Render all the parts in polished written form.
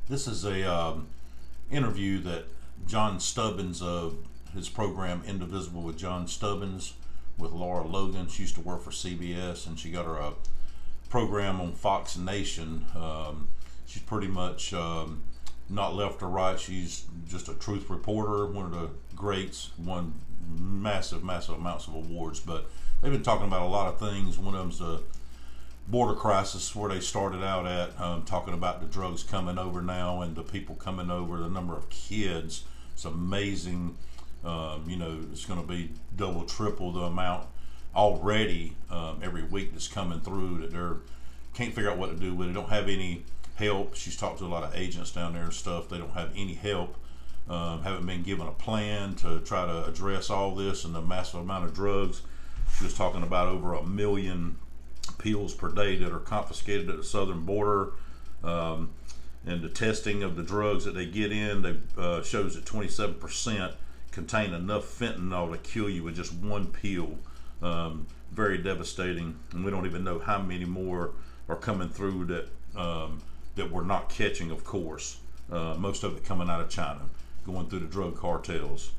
This is a interview that John Stubbins of his program Indivisible with John Stubbins with Lara Logan. She used to work for CBS, and she got her a program on Fox Nation. She's pretty much not left or right. She's just a truth reporter, one of the greats, won massive amounts of awards. But they've been talking about a lot of things. One of them's the border crisis, where they started out at, talking about the drugs coming over now and the people coming over, the number of kids. It's amazing. It's going to be double, triple the amount already every week that's coming through that they're can't figure out what to do with it. Don't have any help. She's talked to a lot of agents down there and stuff. They don't have any help. Haven't been given a plan to try to address all this and the massive amount of drugs. She was talking about over 1 million pills per day that are confiscated at the southern border, and the testing of the drugs that they get in, they shows that 27% contain enough fentanyl to kill you with just one pill. Very devastating, and we don't even know how many more are coming through that we're not catching, of course. Most of it coming out of China, going through the drug cartels.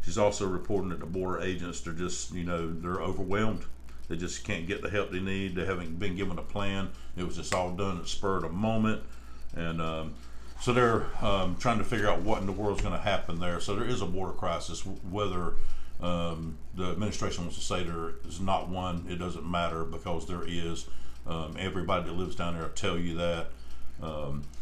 She's also reporting that the border agents, they're just, they're overwhelmed. They just can't get the help they need. They haven't been given a plan. It was just all done at the spur of the moment. And so they're trying to figure out what in the world is going to happen there. So there is a border crisis. Whether the administration wants to say there is not one, it doesn't matter, because there is. Everybody that lives down there will tell you that.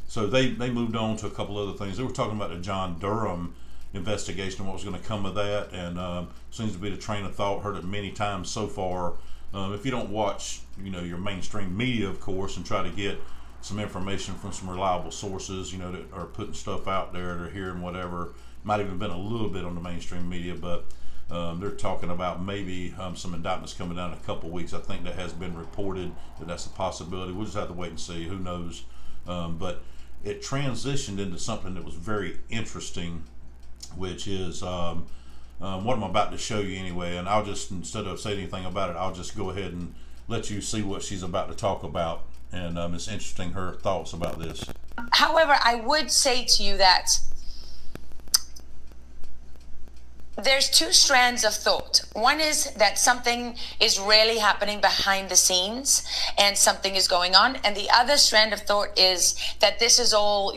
So they moved on to a couple other things. They were talking about the John Durham investigation and what was going to come of that, and seems to be the train of thought. Heard it many times so far. If you don't watch, your mainstream media, of course, and try to get some information from some reliable sources, that are putting stuff out there, they're hearing whatever. Might even been a little bit on the mainstream media, but they're talking about maybe some indictments coming down in a couple weeks. I think that has been reported that's a possibility. We'll just have to wait and see. Who knows? But it transitioned into something that was very interesting, which is what I'm about to show you anyway. And I'll just, instead of saying anything about it, I'll just go ahead and let you see what she's about to talk about. And it's interesting, her thoughts about this. However, I would say to you that there's two strands of thought. One is that something is really happening behind the scenes and something is going on. And the other strand of thought is that this is all,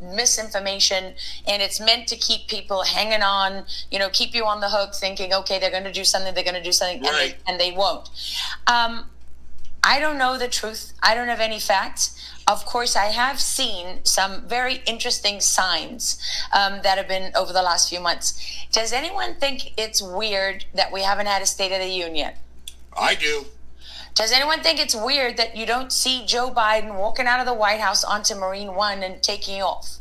misinformation, and it's meant to keep people hanging on, keep you on the hook thinking, okay, they're going to do something, right. and they won't. I don't know the truth. I don't have any facts. Of course, I have seen some very interesting signs that have been over the last few months. Does anyone think it's weird that we haven't had a State of the Union? I do. Does anyone think it's weird that you don't see Joe Biden walking out of the White House onto Marine One and taking off?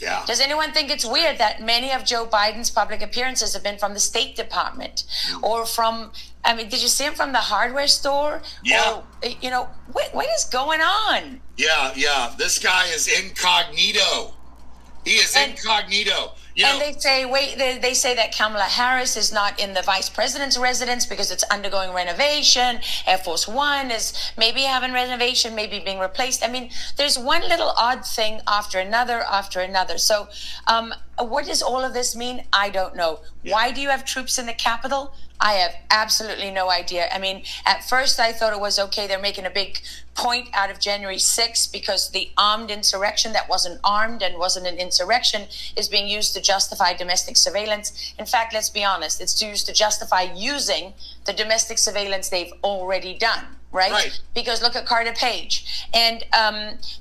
Yeah. Does anyone think it's weird that many of Joe Biden's public appearances have been from the State Department or from, did you see him from the hardware store? Yeah. Or, what is going on? Yeah. This guy is incognito. He is incognito. And they say that Kamala Harris is not in the vice president's residence because it's undergoing renovation. Air Force One is maybe having renovation, maybe being replaced. There's one little odd thing after another. So what does all of this mean? I don't know. Yeah. Why do you have troops in the Capitol? I have absolutely no idea. At first I thought it was okay. They're making a big point out of January 6th because the armed insurrection that wasn't armed and wasn't an insurrection is being used to justify domestic surveillance. In fact, let's be honest, it's used to justify using the domestic surveillance they've already done. Right? Because look at Carter Page. And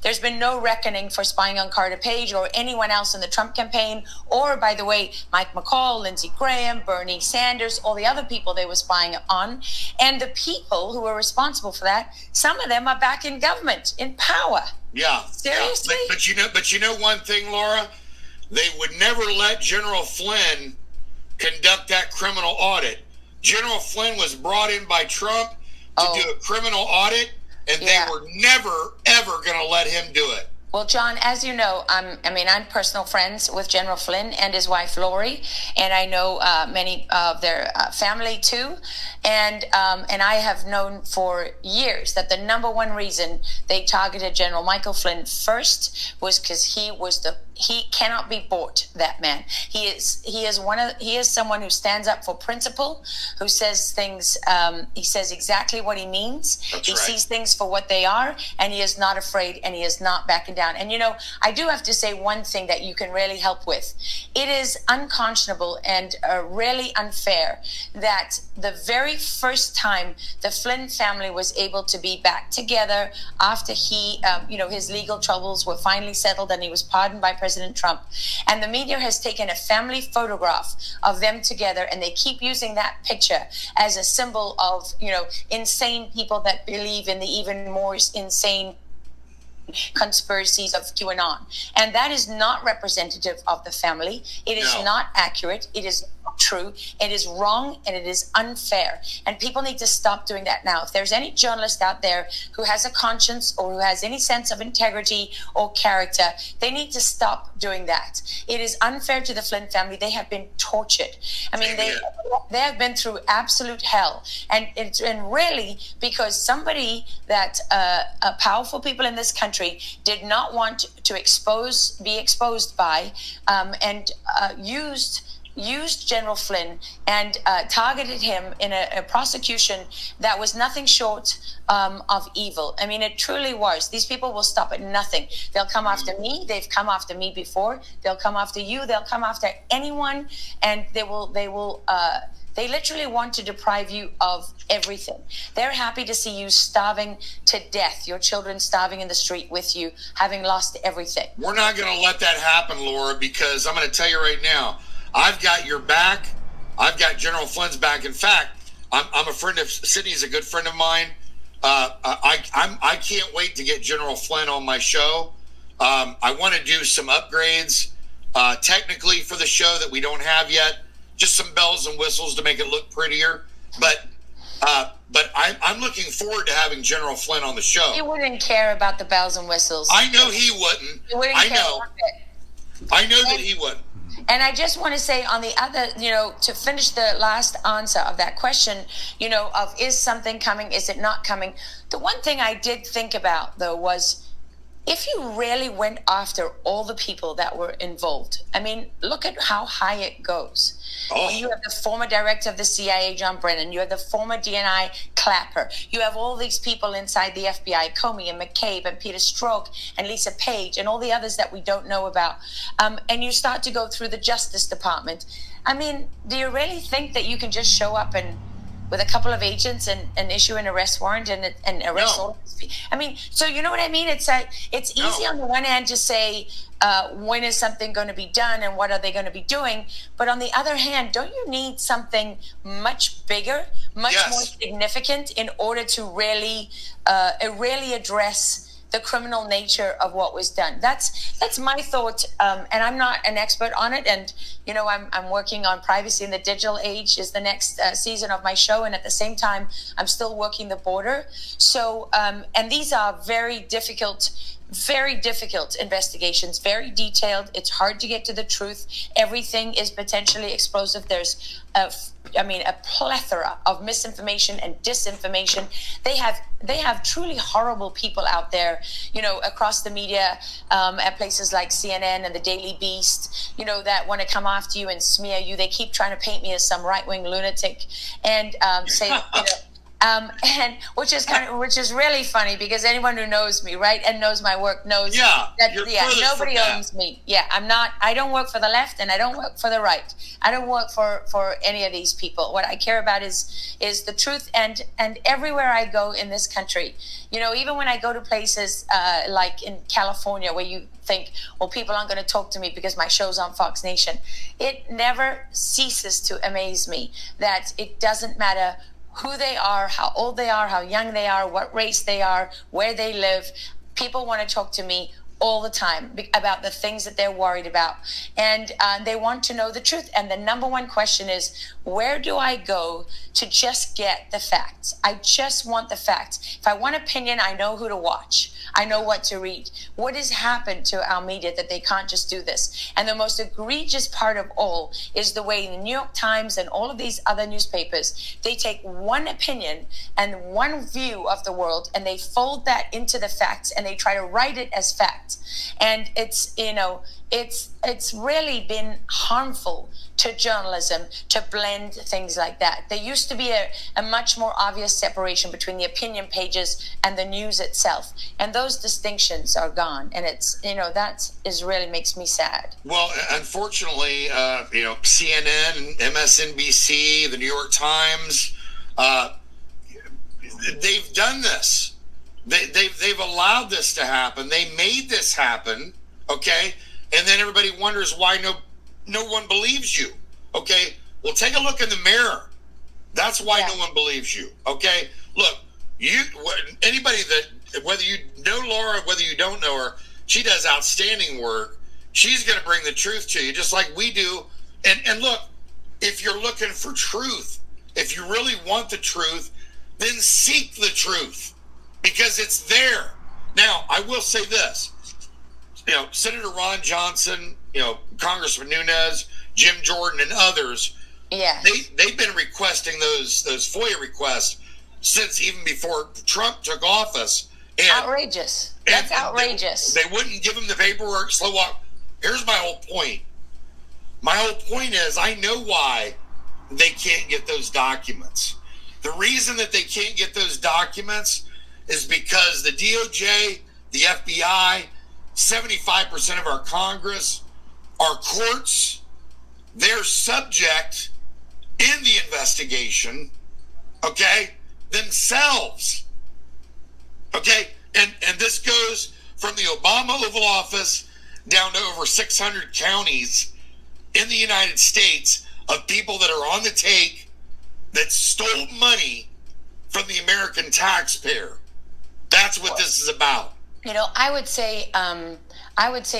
there's been no reckoning for spying on Carter Page or anyone else in the Trump campaign, or, by the way, Mike McCall, Lindsey Graham, Bernie Sanders, all the other people they were spying on. And the people who were responsible for that, some of them are back in government, in power. Yeah. Seriously? Yeah. But you know one thing, Laura? They would never let General Flynn conduct that criminal audit. General Flynn was brought in by Trump to do a criminal audit, and they were never, ever going to let him do it. Well, John, as you know, I'm personal friends with General Flynn and his wife Lori, and I know many of their family too, and I have known for years that the number one reason they targeted General Michael Flynn first was because he cannot be bought. That man, he is someone who stands up for principle, who says things. He says exactly what he means. That's he right. sees things for what they are, and he is not afraid, and he is not backing down. And I do have to say one thing that you can really help with. It is unconscionable and really unfair that the very first time the Flynn family was able to be back together after he, his legal troubles were finally settled and he was pardoned by President Trump, and the media has taken a family photograph of them together, and they keep using that picture as a symbol of, insane people that believe in the even more insane conspiracies of QAnon. And that is not representative of the family. It is not accurate. It is not true. It is wrong, and it is unfair. And people need to stop doing that now. If there's any journalist out there who has a conscience or who has any sense of integrity or character, they need to stop doing that. It is unfair to the Flynn family. They have been tortured. I mean, they have been through absolute hell. And really, because somebody that powerful people in this country did not want to be exposed by, and used General Flynn and targeted him in a prosecution that was nothing short of evil. I mean, it truly was. These people will stop at nothing. They'll come after me. They've come after me before. They'll come after you. They'll come after anyone, and they literally want to deprive you of everything. They're happy to see you starving to death, your children starving in the street with you, having lost everything. We're not going to let that happen, Laura, because I'm going to tell you right now, I've got your back. I've got General Flynn's back. In fact, I'm a friend of Sydney's a good friend of mine. I can't wait to get General Flynn on my show. I want to do some upgrades technically for the show that we don't have yet. Just some bells and whistles to make it look prettier. But I'm looking forward to having General Flynn on the show. He wouldn't care about the bells and whistles. I know he wouldn't. He wouldn't I care know. about it. I know that he wouldn't. And I just want to say on the other, to finish the last answer of that question, of is something coming, is it not coming? The one thing I did think about, though, was if you really went after all the people that were involved, I mean, look at how high it goes. Oh. When you have the former director of the CIA, John Brennan, you have the former DNI Clapper, you have all these people inside the FBI, Comey and McCabe and Peter Strzok and Lisa Page and all the others that we don't know about. And you start to go through the Justice Department. I mean, do you really think that you can just show up and with a couple of agents and issue an arrest warrant and arrest all of these people? I mean, so you know what I mean? It's easy on the one hand to say, when is something going to be done and what are they going to be doing? But on the other hand, don't you need something much bigger, much more significant in order to really address the criminal nature of what was done? That's my thought, and I'm not an expert on it. And I'm working on Privacy in the Digital Age is the next season of my show, and at the same time, I'm still working the border. So, and these are very difficult investigations, very detailed. It's hard to get to the truth. Everything is potentially explosive. There's a plethora of misinformation and disinformation. They have truly horrible people out there, across the media, at places like CNN and the Daily Beast, that want to come after you and smear you. They keep trying to paint me as some right-wing lunatic and say, and which is really funny because anyone who knows me, right, and knows my work knows that nobody owns me. Yeah, I don't work for the left and I don't work for the right. I don't work for any of these people. What I care about is the truth, and everywhere I go in this country, even when I go to places like in California where you think, well, people aren't going to talk to me because my show's on Fox Nation. It never ceases to amaze me that it doesn't matter who they are, how old they are, how young they are, what race they are, where they live. People want to talk to me all the time about the things that they're worried about. And they want to know the truth. And the number one question is, where do I go to just get the facts? I just want the facts. If I want opinion, I know who to watch. I know what to read. What has happened to our media that they can't just do this? And the most egregious part of all is the way the New York Times and all of these other newspapers, they take one opinion and one view of the world and they fold that into the facts and they try to write it as fact. And it's, you know, it's really been harmful to journalism to blend things like that. There used to be a much more obvious separation between the opinion pages and the news itself. And those distinctions are gone. And it's, you know, that is really makes me sad. Well, unfortunately, you know, CNN, MSNBC, the New York Times, they've done this. They've allowed this to happen. They made this happen, okay? And then everybody wonders why no one believes you, okay? Well, take a look in the mirror. That's why no one believes you, okay? Look, anybody that, whether you know Laura, whether you don't know her, she does outstanding work. She's going to bring the truth to you, just like we do. And look, if you're looking for truth, if you really want the truth, then seek the truth, because it's there. Now, I will say this. You know, Senator Ron Johnson, you know, Congressman Nunes, Jim Jordan, and others. Yeah, they've been requesting those FOIA requests since even before Trump took office. And, outrageous. That's outrageous. They wouldn't give them the paperwork. Slow walk. Here's my whole point. My whole point is, I know why they can't get those documents. The reason that they can't get those documents is because the DOJ, the FBI, 75% of our Congress, our courts, they're subject in the investigation, okay, themselves. Okay? And this goes from the Obama Oval Office down to over 600 counties in the United States of people that are on the take that stole money from the American taxpayer. That's what this is about. You know, I would say,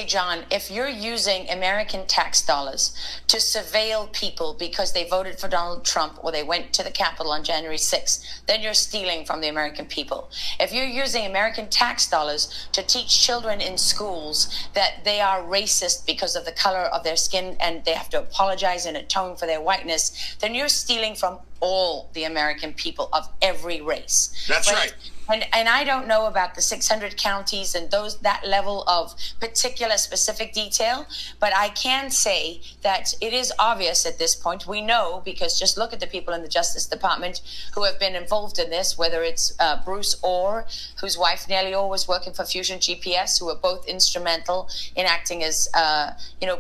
John, if you're using American tax dollars to surveil people because they voted for Donald Trump or they went to the Capitol on January 6th, then you're stealing from the American people. If you're using American tax dollars to teach children in schools that they are racist because of the color of their skin and they have to apologize and atone for their whiteness, then you're stealing from all the American people of every race. That's right. And I don't know about the 600 counties and that level of particular specific detail, but I can say that it is obvious at this point. We know, because just look at the people in the Justice Department who have been involved in this, whether it's Bruce Orr, whose wife Nellie Orr was working for Fusion GPS, who were both instrumental in acting as,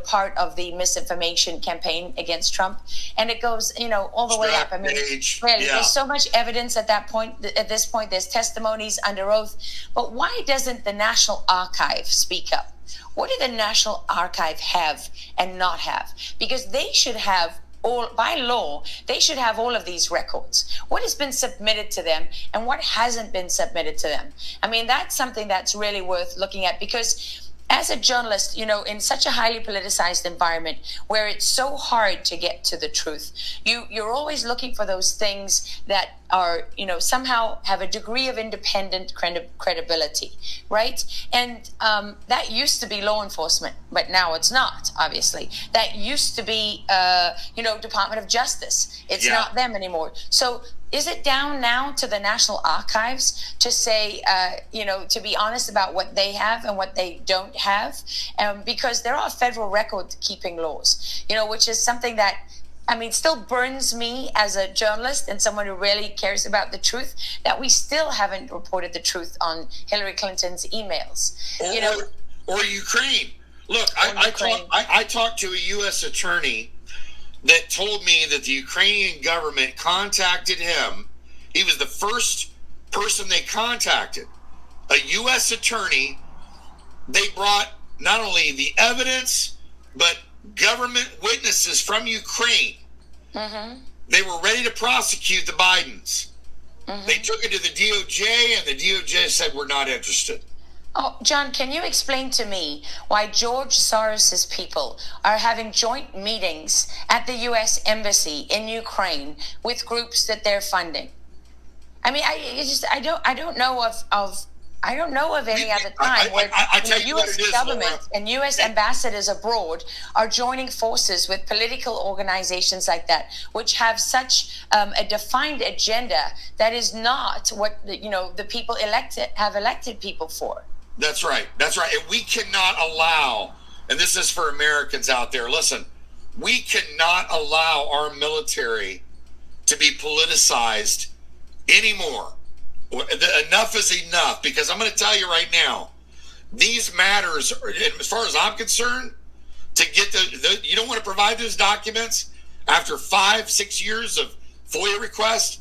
part of the misinformation campaign against Trump. And it goes, all the way up. I mean, really, there's so much evidence at this point, there's testimonies under oath. But why doesn't the National Archive speak up? What do the National Archive have and not have? Because they should have by law, they should have all of these records. What has been submitted to them and what hasn't been submitted to them? I mean, that's something that's really worth looking at, because as a journalist, in such a highly politicized environment where it's so hard to get to the truth, you're always looking for those things that are, somehow have a degree of independent credibility, right? And that used to be law enforcement, but now it's not, obviously. That used to be, Department of Justice. It's not them anymore. So is it down now to the National Archives to say, to be honest about what they have and what they don't have? Because there are federal record-keeping laws, which is something that, still burns me as a journalist and someone who really cares about the truth, that we still haven't reported the truth on Hillary Clinton's emails. Or Ukraine. Look, I talked to a U.S. attorney that told me that the Ukrainian government contacted him. He was the first person they contacted. A U.S. attorney. They brought not only the evidence, but government witnesses from Ukraine. Mm-hmm. They were ready to prosecute the Bidens. Mm-hmm. They took it to the DOJ, and the DOJ said, we're not interested. Oh, John, can you explain to me why George Soros's people are having joint meetings at the U.S. Embassy in Ukraine with groups that they're funding? I mean, I don't know of any other time where the U.S. government and U.S. ambassadors abroad are joining forces with political organizations like that, which have such a defined agenda that is not what the people have elected people for. That's right. That's right. And we cannot allow, and this is for Americans out there, listen, we cannot allow our military to be politicized anymore. Enough is enough, because I'm going to tell you right now, these matters, as far as I'm concerned, to get you don't want to provide those documents after 5-6 years of FOIA requests,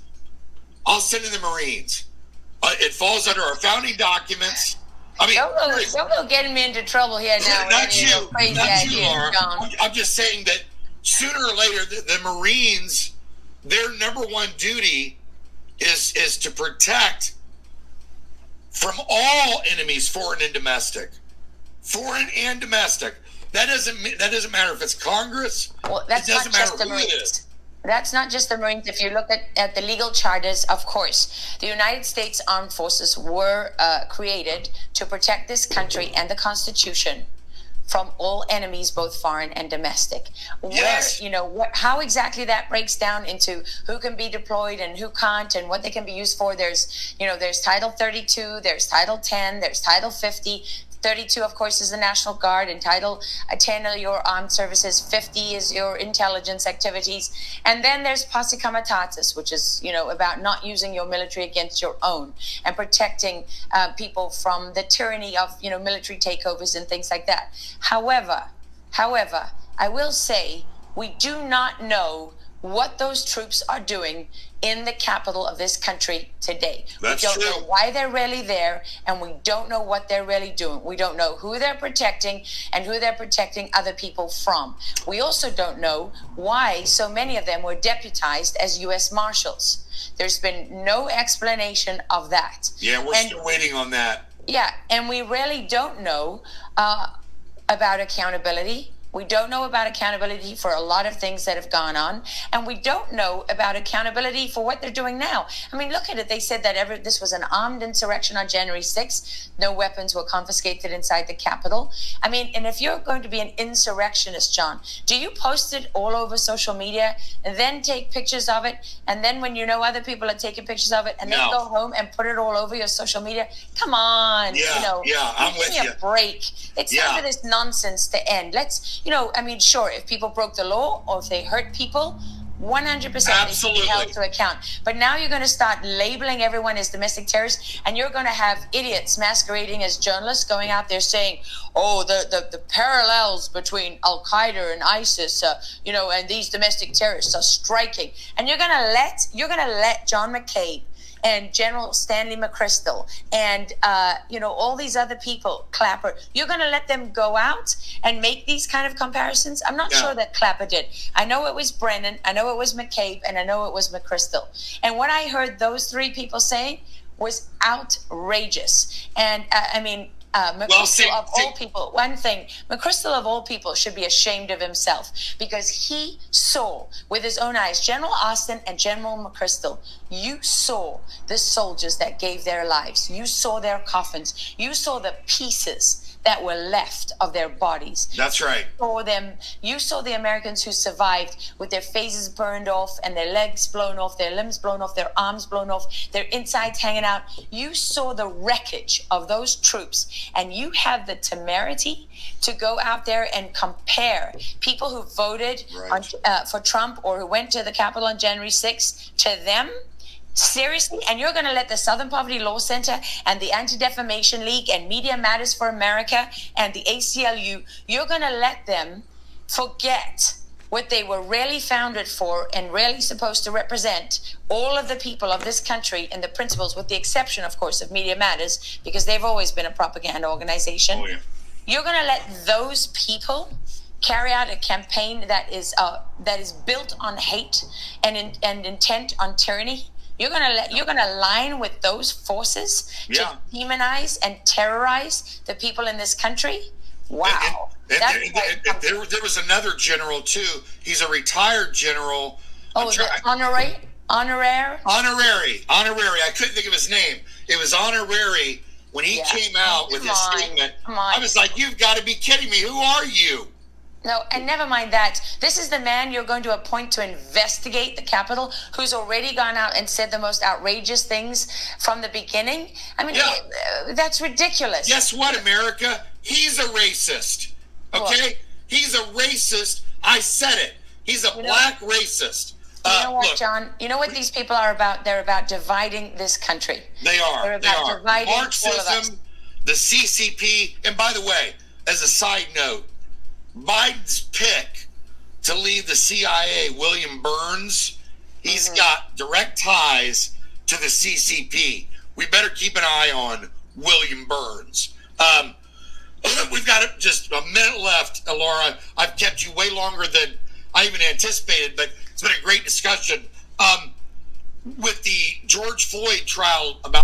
I'll send in the Marines. It falls under our founding documents. I mean, don't go getting me into trouble here now. Not you, Laura. I'm just saying that sooner or later, the Marines, their number one duty is to protect from all enemies, foreign and domestic. Foreign and domestic. That doesn't matter if it's Congress. Well, that's not just the Marines. That's not just the Marines. If you look at the legal charters, of course, the United States Armed Forces were created to protect this country and the Constitution from all enemies, both foreign and domestic. Yes. How exactly that breaks down into who can be deployed and who can't and what they can be used for. There's Title 32, there's Title 10, there's Title 50. 32, of course, is the National Guard, and Title 10 are your armed services, 50 is your intelligence activities, and then there's Posse Comitatus, which is, about not using your military against your own and protecting people from the tyranny of, military takeovers and things like that. However, I will say we do not know what those troops are doing in the capital of this country today. That's we don't true. know why they're really there, and we don't know what they're really doing. We don't know who they're protecting and who they're protecting other people from. We also don't know why so many of them were deputized as U.S. Marshals. There's been no explanation of that. Yeah, we're still waiting on that. Yeah, and we really don't know about accountability. We don't know about accountability for a lot of things that have gone on, and we don't know about accountability for what they're doing now. I mean, look at it. They said that this was an armed insurrection on January 6th. No weapons were confiscated inside the Capitol. I mean, and if you're going to be an insurrectionist, John, do you post it all over social media and then take pictures of it, and then when other people are taking pictures of it, and then go home and put it all over your social media? Come on. I'm with you. Give me a break. It's time for this nonsense to end. Let's sure, if people broke the law or if they hurt people, 100% they should be held to account. But now you're going to start labeling everyone as domestic terrorists, and you're going to have idiots masquerading as journalists going out there saying, the parallels between Al-Qaeda and ISIS, and these domestic terrorists are striking. And you're going to let John McCabe and General Stanley McChrystal and, all these other people, Clapper, you're going to let them go out and make these kind of comparisons? I'm not sure that Clapper did. I know it was Brennan, I know it was McCabe, and I know it was McChrystal. And what I heard those three people saying was outrageous. And, McChrystal of all people, one thing, McChrystal of all people should be ashamed of himself, because he saw with his own eyes, General Austin and General McChrystal, you saw the soldiers that gave their lives. You saw their coffins. You saw the pieces that were left of their bodies. That's right. You saw the Americans who survived with their faces burned off and their legs blown off, their limbs blown off, their arms blown off, their insides hanging out. You saw the wreckage of those troops, and you have the temerity to go out there and compare people who voted for Trump or who went to the Capitol on January 6th to them? Seriously? And you're going to let the Southern Poverty Law Center and the Anti-Defamation League and Media Matters for America and the ACLU, you're going to let them forget what they were really founded for and really supposed to represent all of the people of this country and the principles, with the exception, of course, of Media Matters, because they've always been a propaganda organization. Oh, yeah. You're going to let those people carry out a campaign that is built on hate and intent on tyranny? You're gonna align with those forces Yeah. to demonize and terrorize the people in this country? Wow. There was another general too. He's a retired general. Oh, the honorary. Honorary. I couldn't think of his name. It was honorary. When he came out with his statement, I was like, "You've got to be kidding me! Who are you?" No, and never mind that. This is the man you're going to appoint to investigate the Capitol, who's already gone out and said the most outrageous things from the beginning. I mean, that's ridiculous. Guess what, America? He's a racist. Okay? He's a racist. I said it. He's a black racist. You know what, John? You know what these people are about? They're about dividing this country. They are. They're about dividing Marxism, the CCP, and by the way, as a side note, Biden's pick to lead the CIA, William Burns, he's got direct ties to the CCP. We better keep an eye on William Burns. We've got just a minute left, Laura. I've kept you way longer than I even anticipated, but it's been a great discussion. With the George Floyd trial about